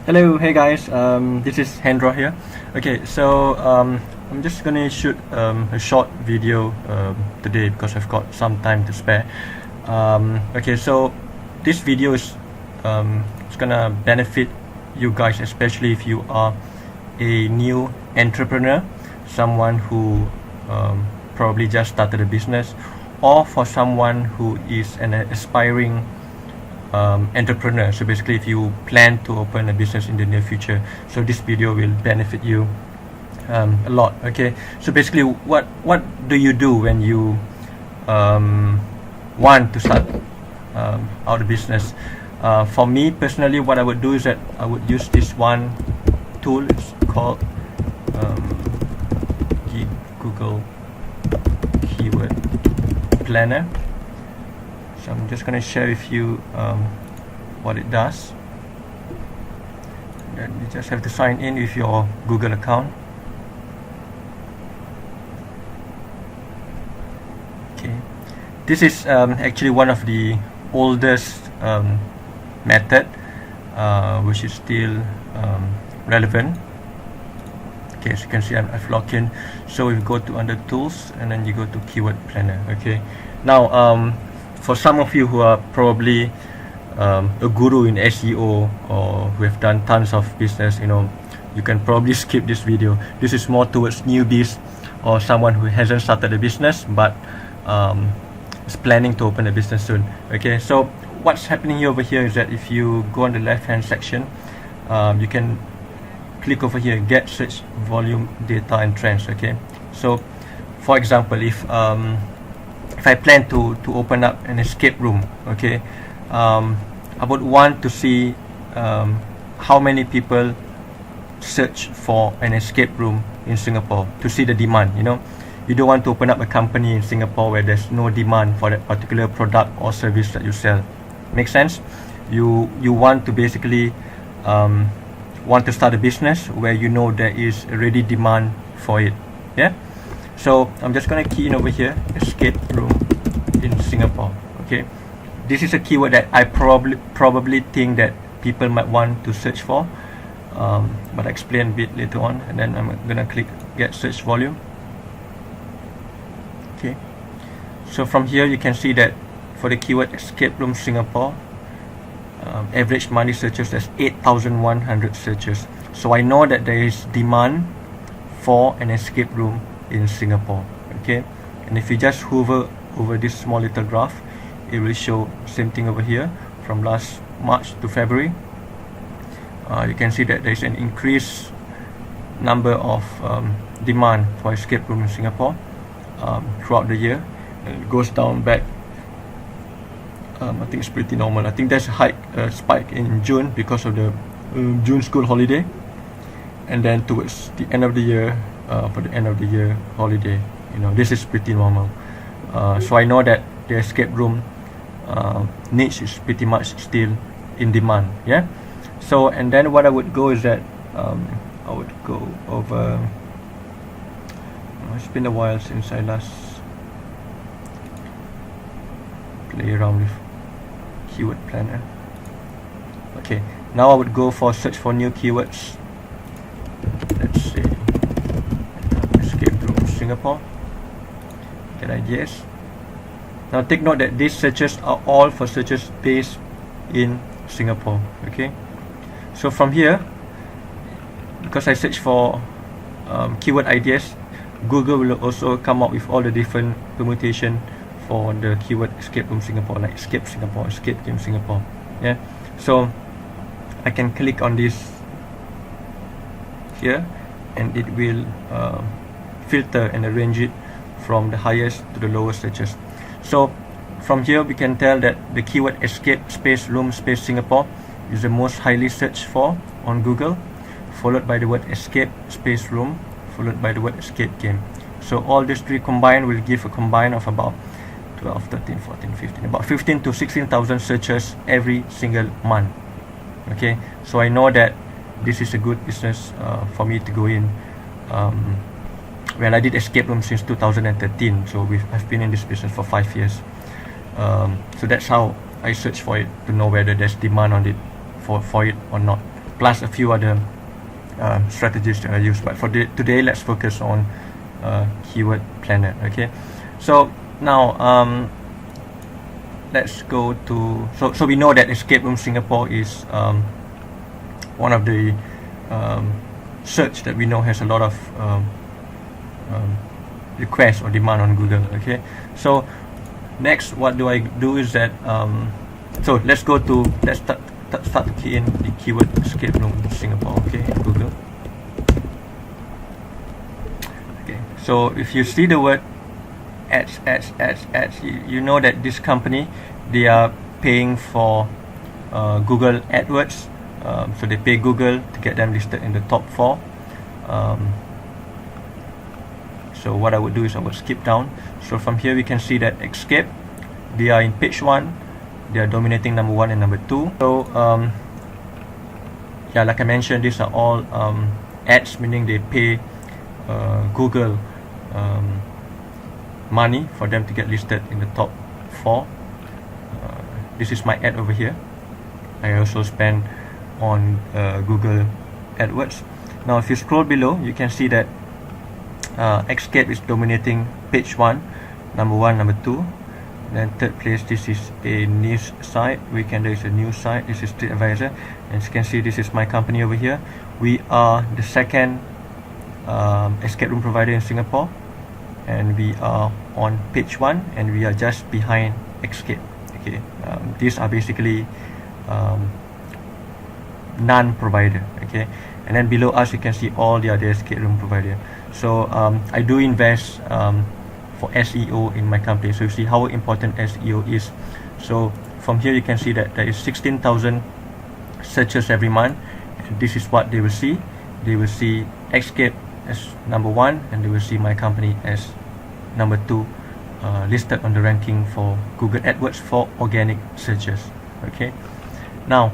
Hello, hey guys. This is Hendra here. Okay, so I'm just gonna shoot a short video today because I've got some time to spare. Okay, so this video is it's gonna benefit you guys, especially if you are a new entrepreneur, someone who probably just started a business, or for someone who is an aspiring entrepreneur. So basically, if you plan to open a business in the near future, so this video will benefit you a lot. Okay, so basically, what do you do when you want to start out a business? For me personally, what I would do is that I would use this one tool. It's called Google Keyword Planner. So I'm just going to share with you what it does. Then you just have to sign in with your Google account. Okay, this is actually one of the oldest method, which is still relevant. Okay, as you can see, I've logged in. So we go to under tools, and then you go to keyword planner. Okay, now for some of you who are probably a guru in SEO or who have done tons of business, you can probably skip this video. This is more towards newbies or someone who hasn't started a business but is planning to open a business soon. Okay, so what's happening over here is that if you go on the left hand section, you can click over here, get search volume data and trends. Okay, so for example, if I plan to open up an escape room, okay, I would want to see how many people search for an escape room in Singapore, to see the demand. You don't want to open up a company in Singapore where there's no demand for that particular product or service that you sell. Make sense? You want to basically want to start a business where there is already demand for it. Yeah. So I'm just gonna key in over here, escape room in Singapore. Okay, this is a keyword that I probably think that people might want to search for, but I explain a bit later on. And then I'm gonna click get search volume. Okay, so from here you can see that for the keyword escape room Singapore, average monthly searches, there's 8,100 searches. So I know that there is demand for an escape room in Singapore. Okay, and if you just hover over this small little graph, it will show same thing over here from last March to February. You can see that there is an increased number of demand for escape room in Singapore throughout the year, and it goes down back. I think it's pretty normal. I think there's a spike in June because of the June school holiday, and then towards the end of the year, for the end of the year holiday, this is pretty normal. So I know that the escape room niche is pretty much still in demand. Yeah. So and then what I would go is that I would go over. It's been a while since I last play around with keyword planner. Okay, now I would go for search for new keywords. Let's say escape room Singapore. Get ideas. Now take note that these searches are all for searches based in Singapore. Okay, so from here, because I search for keyword ideas, Google will also come up with all the different permutation for the keyword escape room Singapore, like escape Singapore, escape game Singapore. Yeah, so I can click on this here, and it will filter and arrange it from the highest to the lowest searches. So from here we can tell that the keyword escape space room space Singapore is the most highly searched for on Google, followed by the word escape space room, followed by the word escape game. So all these three combined will give a combine of about 12, 13, 14, 15, about 15 to 16,000 searches every single month. Okay, so I know that this is a good business for me to go in. Well, I did escape room since 2013, so I've been in this business for 5 years. So that's how I search for it, to know whether there's demand on it for it or not. plus a few other strategies that I use. But for today, let's focus on keyword planner. Okay, so now let's go to, so we know that Escape Room Singapore is one of the search that we know has a lot of request or demand on Google. Okay, so next what do I do is that so let's start to key in the keyword Escape Room Singapore. Okay, in Google. Okay, so if you see the word ads, you know that this company, they are paying for Google AdWords. So they pay Google to get them listed in the top 4. So what I would do is I would skip down. So from here we can see that Escape, they are in page 1, they are dominating number 1 and number 2. So yeah, like I mentioned, these are all ads, meaning they pay Google money for them to get listed in the top 4. This is my ad over here. I also spend on Google AdWords. Now if you scroll below, you can see that Escape is dominating page 1, number 1, number 2. Then third place, this is a news site. Weekender is a news site. This is Street Advisor. As you can see, this is my company over here. We are the second escape room provider in Singapore, and we are on page 1, and we are just behind Escape. Okay, these are basically non-provider. Okay, and then below us you can see all the other escape room provider. So I do invest for SEO in my company. So you see how important SEO is. So from here you can see that there is 16,000 searches every month, and this is what they will see. They will see Escape as number 1, and they will see my company as number 2, listed on the ranking for Google AdWords for organic searches. Okay, now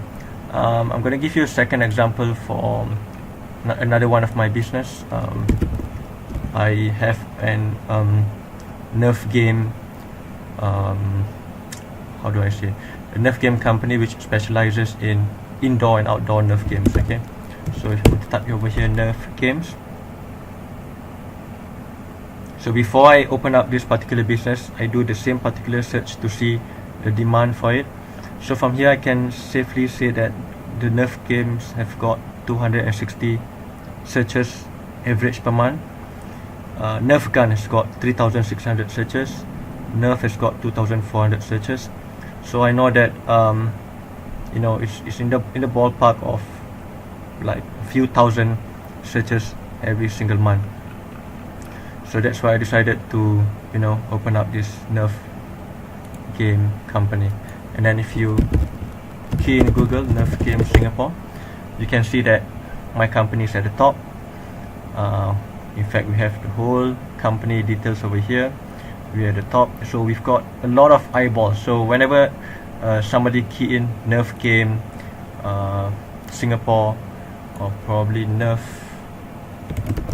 I'm going to give you a second example for another one of my business. I have an Nerf game, how do I say, a Nerf game company which specializes in indoor and outdoor Nerf games. Okay, so if you type over here Nerf games. So before I open up this particular business, I do the same particular search to see the demand for it. So from here I can safely say that the Nerf games have got 260 searches average per month. Nerf gun has got 3,600 searches. Nerf has got 2,400 searches. So I know that you know, it's in the ballpark of like a few thousand searches every single month. So that's why I decided to, you know, open up this Nerf game company. And then if you key in Google Nerf game Singapore, you can see that my company is at the top. In fact, we have the whole company details over here. We are at the top, so we've got a lot of eyeballs. So whenever somebody key in Nerf game Singapore, or probably Nerf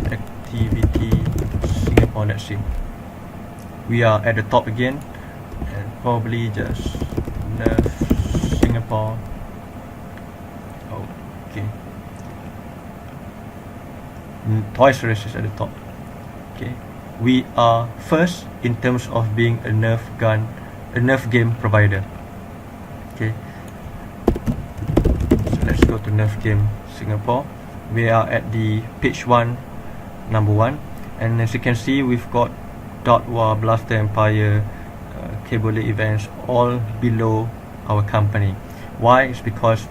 activity Singapore, let's see, we are at the top again, and probably just Nerf Singapore. Okay, Toys R Us is at the top. Okay, we are first in terms of being a Nerf game provider. Okay, so let's go to Nerf game Singapore. We are at the page 1, number 1, and as you can see, we've got Dot War, Blaster Empire, Cable events all below our company. Why? It's because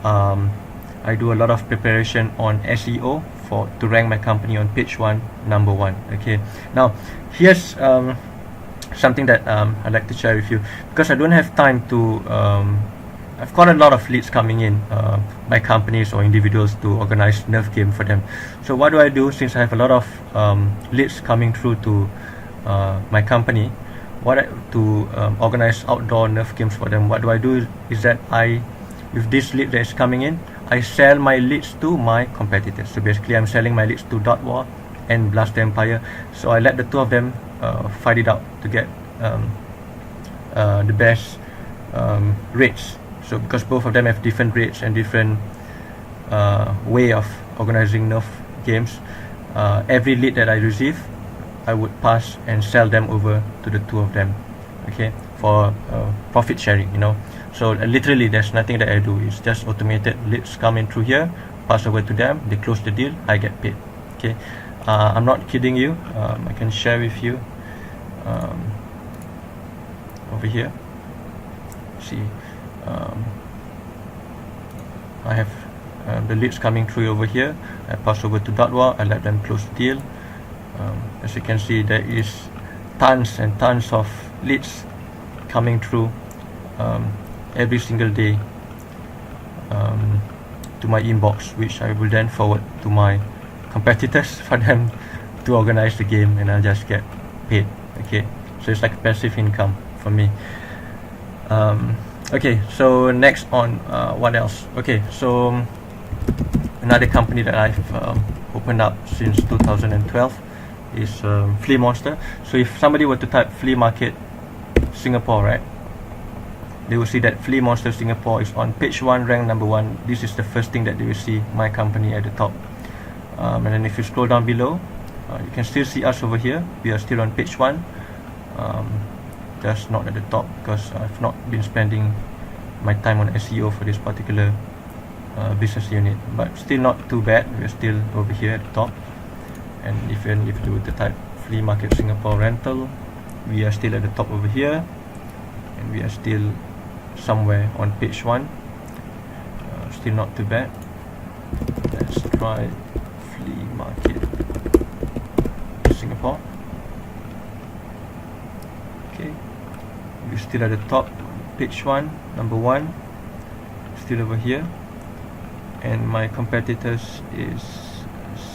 I do a lot of preparation on SEO to rank my company on page 1, number 1. Okay, now here's something that I'd like to share with you, because I don't have time to I've got a lot of leads coming in by companies or individuals to organize Nerf game for them. So what do I do? Since I have a lot of leads coming through to my company, to organize outdoor Nerf games for them, what do I do is that with this lead that is coming in, I sell my leads to my competitors. So basically I'm selling my leads to Dot War and Blaster Empire. So I let the two of them fight it out to get the best rates. So because both of them have different rates and different way of organizing Nerf games. Every lead that I receive, I would pass and sell them over to the two of them, okay, for profit sharing, you know. So literally there's nothing that I do, it's just automated. Leads come in through here, pass over to them, they close the deal, I get paid, okay. I'm not kidding you. I can share with you over here. See, I have the leads coming through over here. I pass over to Datwa, I let them close the deal. As you can see, there is tons and tons of leads coming through every single day to my inbox, which I will then forward to my competitors for them to organize the game, and I'll just get paid, okay. So it's like passive income for me. Okay, so next on what else? Okay, so another company that I've opened up since 2012 is Flea Monster. So if somebody were to type flea market Singapore, right, they will see that Flea Monster Singapore is on page 1, ranked number 1. This is the first thing that they will see, my company at the top. And then if you scroll down below, you can still see us over here. We are still on page 1. Just not at the top because I've not been spending my time on SEO for this particular business unit, but still not too bad. We're still over here at the top. And even if you were to type flea market Singapore rental, we are still at the top over here, and we are still somewhere on page 1. Still not too bad. Let's try flea market Singapore. Okay, we're still at the top, page 1, number 1, still over here, and my competitors is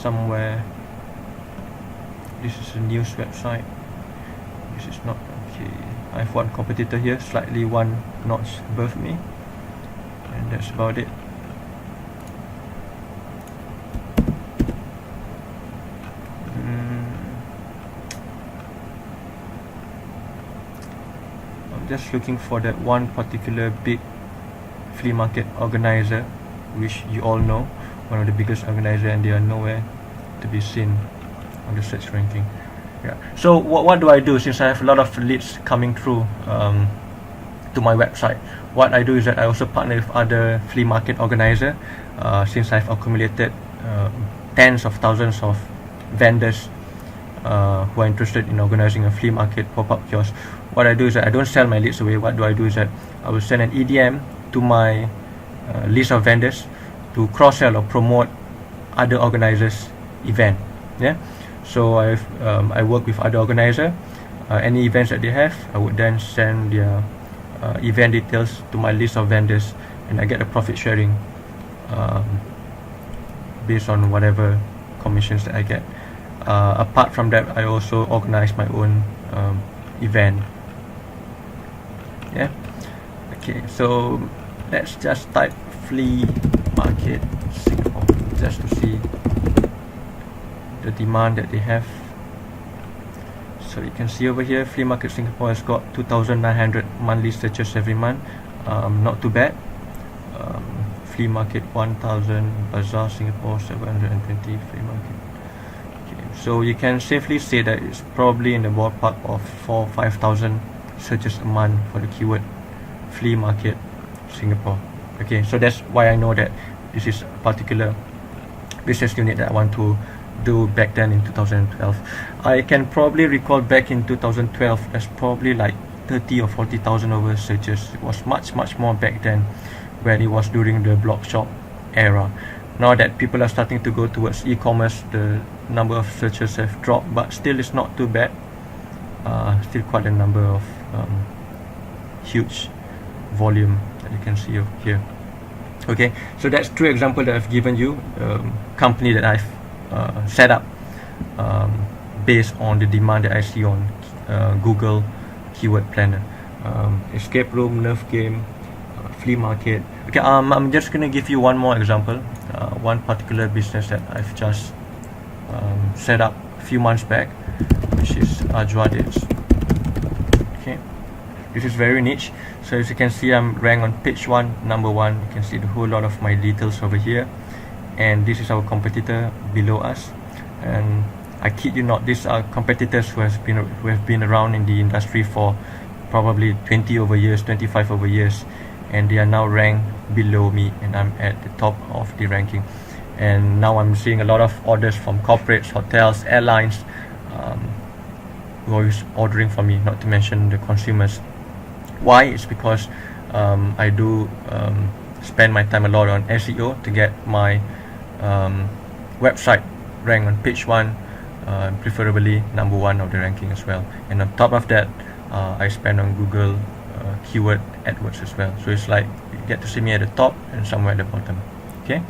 somewhere. This is a news website. This is not okay. I have one competitor here, slightly one notch above me, and that's about it. Just looking for that one particular big flea market organizer, which you all know, one of the biggest organizer, and they are nowhere to be seen on the search ranking. Yeah. So what do I do since I have a lot of leads coming through to my website? What I do is that I also partner with other flea market organizer. Since I've accumulated tens of thousands of vendors who are interested in organizing a flea market pop-up kiosk, what I do is that I don't sell my leads away. What do I do is that I will send an EDM to my list of vendors to cross-sell or promote other organizers' event. Yeah, so I work with other organizer. Any events that they have, I would then send their event details to my list of vendors, and I get a profit sharing based on whatever commissions that I get. Apart from that, I also organize my own event. Yeah. Okay, so let's just type flea market Singapore just to see the demand that they have. So you can see over here, flea market Singapore has got 2,900 monthly searches every month. Not too bad. Flea market 1,000, bazaar Singapore 720, flea market. Okay, so you can safely say that it's probably in the ballpark of 4,000-5,000 searches a month for the keyword flea market Singapore. Okay, so that's why I know that this is a particular business unit that I want to do back then in 2012. I can probably recall back in 2012 there's probably like 30 or 40,000 over searches. It was much more back then when it was during the blog shop era. Now that people are starting to go towards e-commerce, the number of searches have dropped, but still it's not too bad. Still quite a number of huge volume that you can see over here. Okay, so that's 2 examples that I've given you. Company that I've set up based on the demand that I see on Google Keyword Planner. Escape room, Nerf game, flea market. Okay, I'm just gonna give you one more example. One particular business that I've just set up a few months back, which is Ajwa Dates. Okay, this is very niche. So as you can see, I'm ranked on page 1, number 1. You can see the whole lot of my details over here, and this is our competitor below us. And I kid you not, these are competitors who have been around in the industry for probably 20 over years, 25 over years, and they are now ranked below me, and I'm at the top of the ranking. And now I'm seeing a lot of orders from corporates, hotels, airlines, who are ordering from me, not to mention the consumers. Why? It's because I do spend my time a lot on SEO to get my website ranked on page 1, preferably number 1 of the ranking as well. And on top of that, I spend on Google keyword AdWords as well. So it's like you get to see me at the top and somewhere at the bottom. Okay.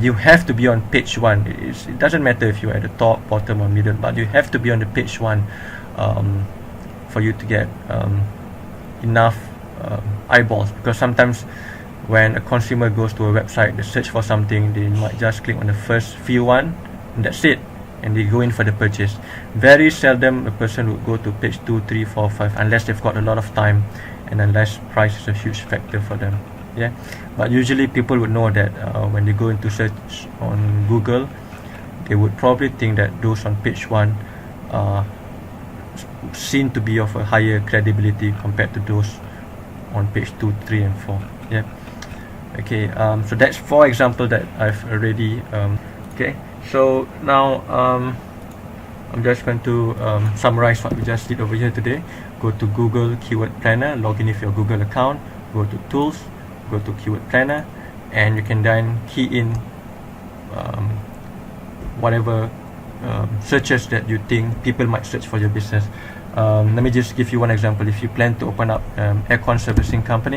You have to be on page 1. It doesn't matter if you're at the top, bottom or middle, but you have to be on the page 1 for you to get enough eyeballs. Because sometimes when a consumer goes to a website, they search for something, they might just click on the first few one, and that's it, and they go in for the purchase. Very seldom a person would go to page 2, 3, 4, 5 unless they've got a lot of time, and unless price is a huge factor for them. Yeah, but usually people would know that when they go into search on Google, they would probably think that those on page 1 are seen to be of a higher credibility compared to those on page 2, 3 and 4. Yeah. Okay, so that's 4 examples that I've already okay, so now I'm just going to summarize what we just did over here today. Go to Google Keyword Planner, log in with your Google account, go to Tools, go to Keyword Planner, and you can then key in whatever searches that you think people might search for your business. Let me just give you one example. If you plan to open up aircon servicing company,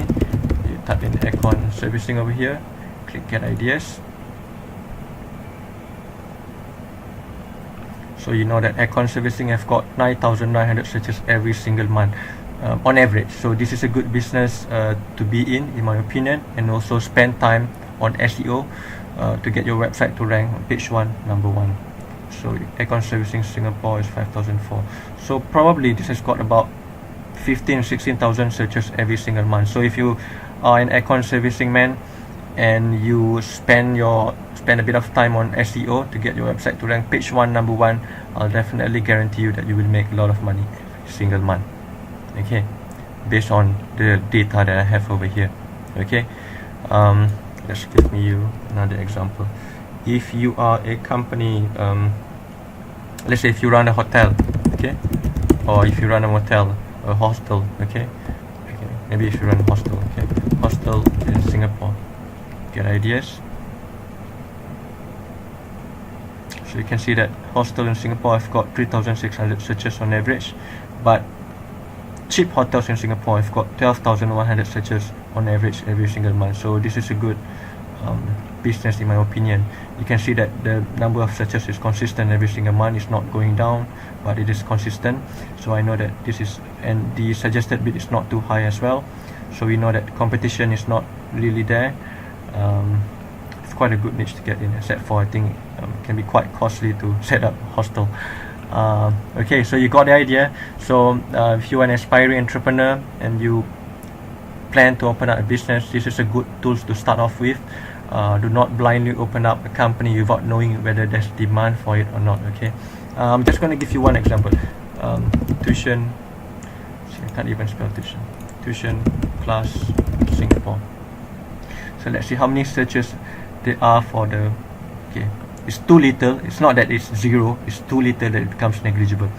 you type in aircon servicing over here, click Get Ideas. So you know that aircon servicing have got 9,900 searches every single month on average. So this is a good business to be in my opinion, and also spend time on SEO to get your website to rank on page 1, number 1. So aircon servicing Singapore is 5,004. So probably this has got about 16,000 searches every single month. So if you are an aircon servicing man and you spend a bit of time on SEO to get your website to rank page 1, number 1, I'll definitely guarantee you that you will make a lot of money every single month. Okay, based on the data that I have over here. Okay, let's give you another example. If you are a company, let's say if you run a hotel, okay, or if you run a motel, a hostel, okay, maybe if you run a hostel, okay, hostel in Singapore, Get Ideas. So you can see that hostel in Singapore have got 3,600 searches on average, but cheap hotels in Singapore have got 12,100 searches on average every single month. So this is a good business in my opinion. You can see that the number of searches is consistent every single month. It's not going down, but it is consistent. So I know that this is, and the suggested bid is not too high as well. So we know that competition is not really there. It's quite a good niche to get in, except for I think it can be quite costly to set up a hostel. Okay, so you got the idea. So if you are an aspiring entrepreneur and you plan to open up a business, this is a good tool to start off with. Do not blindly open up a company without knowing whether there's demand for it or not. Okay, I'm just going to give you one example. Tuition, I can't even spell tuition. Tuition class Singapore. So let's see how many searches there are for the, okay, it's too little. It's not that it's 0, it's too little that it becomes negligible.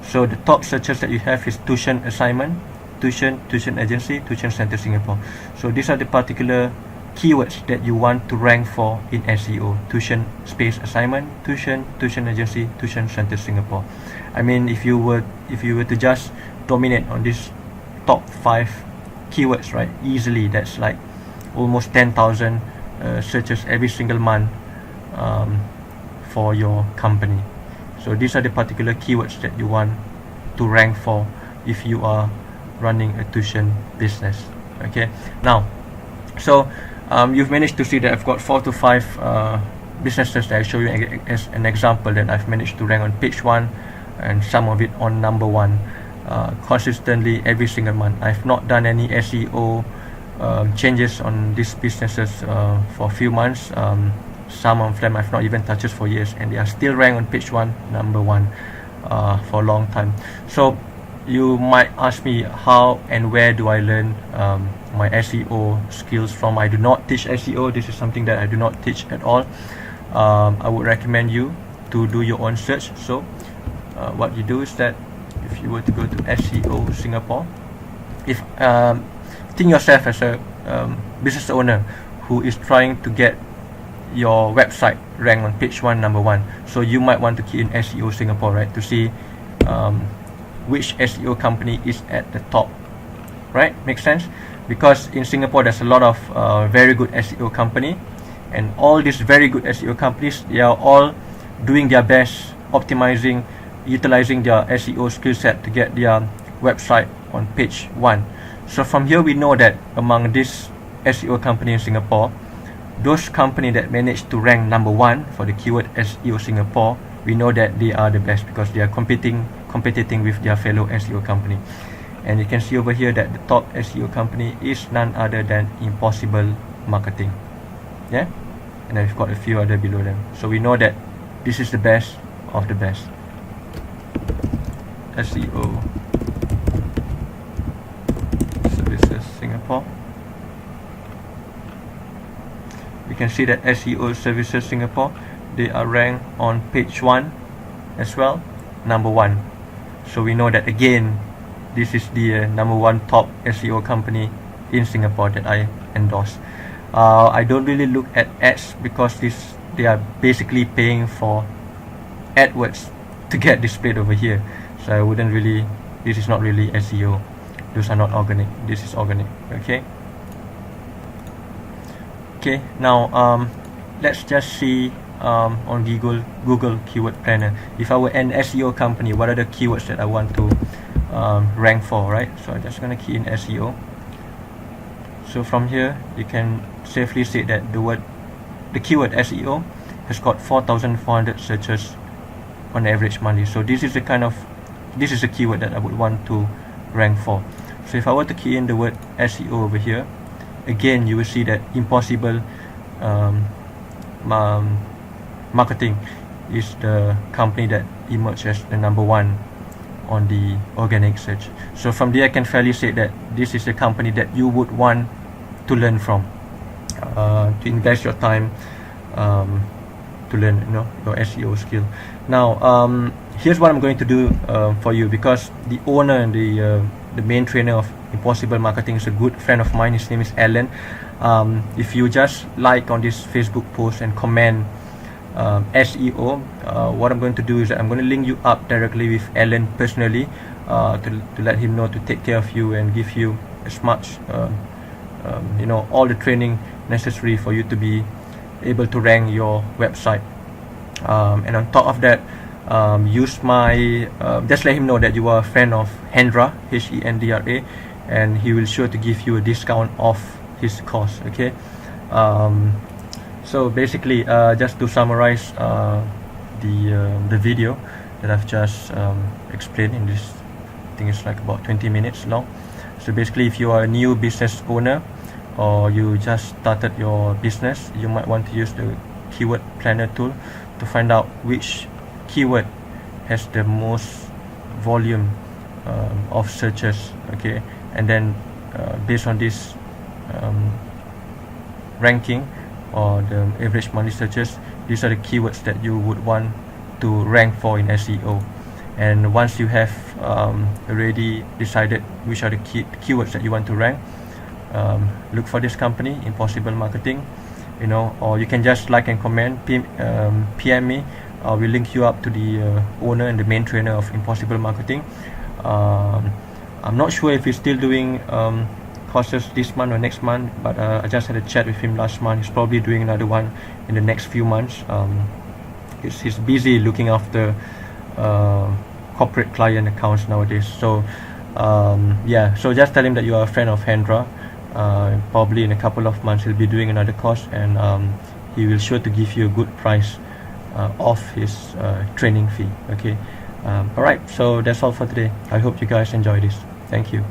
So the top searches that you have is tuition assignment, tuition agency, tuition center Singapore. So these are the particular keywords that you want to rank for in SEO. Tuition space assignment, tuition agency, tuition center Singapore. I mean, if you were to just dominate on these top 5 keywords, right, easily, that's like almost 10,000 searches every single month for your company. So these are the particular keywords that you want to rank for if you are running a tuition business. Okay, now, so you've managed to see that I've got 4 to 5 businesses that I show you as an example that I've managed to rank on page 1 and some of it on number 1 consistently every single month. I've not done any SEO changes on these businesses for a few months. some of them I've not even touched it for years, and they are still ranked on page 1, number 1 for a long time. So you might ask me, how and where do I learn my SEO skills from? I do not teach SEO. This is something that I do not teach at all. I would recommend you to do your own search. So what you do is that if you were to go to SEO Singapore, if think yourself as a business owner who is trying to get your website ranked on page 1, number 1. So you might want to key in SEO Singapore, right, to see which SEO company is at the top, right? Makes sense? Because in Singapore there's a lot of very good SEO company, and all these very good SEO companies, they are all doing their best, optimizing, utilizing their SEO skill set to get their website on page 1. So from here we know that among this SEO company in Singapore, those company that manage to rank number 1 for the keyword SEO Singapore, we know that they are the best because they are competing with their fellow SEO company. And you can see over here that the top SEO company is none other than Impossible Marketing. Yeah, and then we've got a few other below them. So we know that this is the best of the best. SEO Services Singapore. You can see that SEO Services Singapore, they are ranked on page 1 as well, number 1. So we know that again, this is the number 1 top SEO company in Singapore that I endorse. I don't really look at ads because they are basically paying for AdWords to get displayed over here. So I wouldn't really, this is not really SEO. Those are not organic. This is organic. Okay, now let's just see on Google Keyword Planner. If I were an SEO company, what are the keywords that I want to rank for, right? So I'm just going to key in SEO. So from here, you can safely say that the keyword SEO has got 4,400 searches on average monthly. So this is a keyword that I would want to rank for. So if I were to key in the word SEO over here, again you will see that Impossible Marketing is the company that emerged as the number 1 on the organic search. So from there I can fairly say that this is a company that you would want to learn from, to invest your time to learn your SEO skill. Now here's what I'm going to do for you, because the owner and the main trainer of Impossible Marketing is a good friend of mine. His name is Alan. If you just like on this Facebook post and comment SEO, what I'm going to do is that I'm going to link you up directly with Alan personally, to let him know to take care of you and give you as much all the training necessary for you to be able to rank your website. And on top of that, use my just let him know that you are a friend of Hendra, Hendra, and he will sure to give you a discount off his course. Okay, so basically just to summarize the video that I've just explained in this, I think it's like about 20 minutes long. So basically, if you are a new business owner or you just started your business, you might want to use the keyword planner tool to find out which keyword has the most volume of searches. Okay, and then based on this ranking or the average monthly searches, these are the keywords that you would want to rank for in SEO. And once you have already decided which are the keywords that you want to rank, look for this company, Impossible Marketing, or you can just like and comment, PM me. We'll link you up to the owner and the main trainer of Impossible Marketing. I'm not sure if he's still doing courses this month or next month, but I just had a chat with him last month. He's probably doing another one in the next few months. He's busy looking after corporate client accounts nowadays. So yeah, so just tell him that you are a friend of Hendra. Probably in a couple of months he'll be doing another course, and he will sure to give you a good price off his training fee. Okay, alright, so that's all for today. I hope you guys enjoy this. Thank you.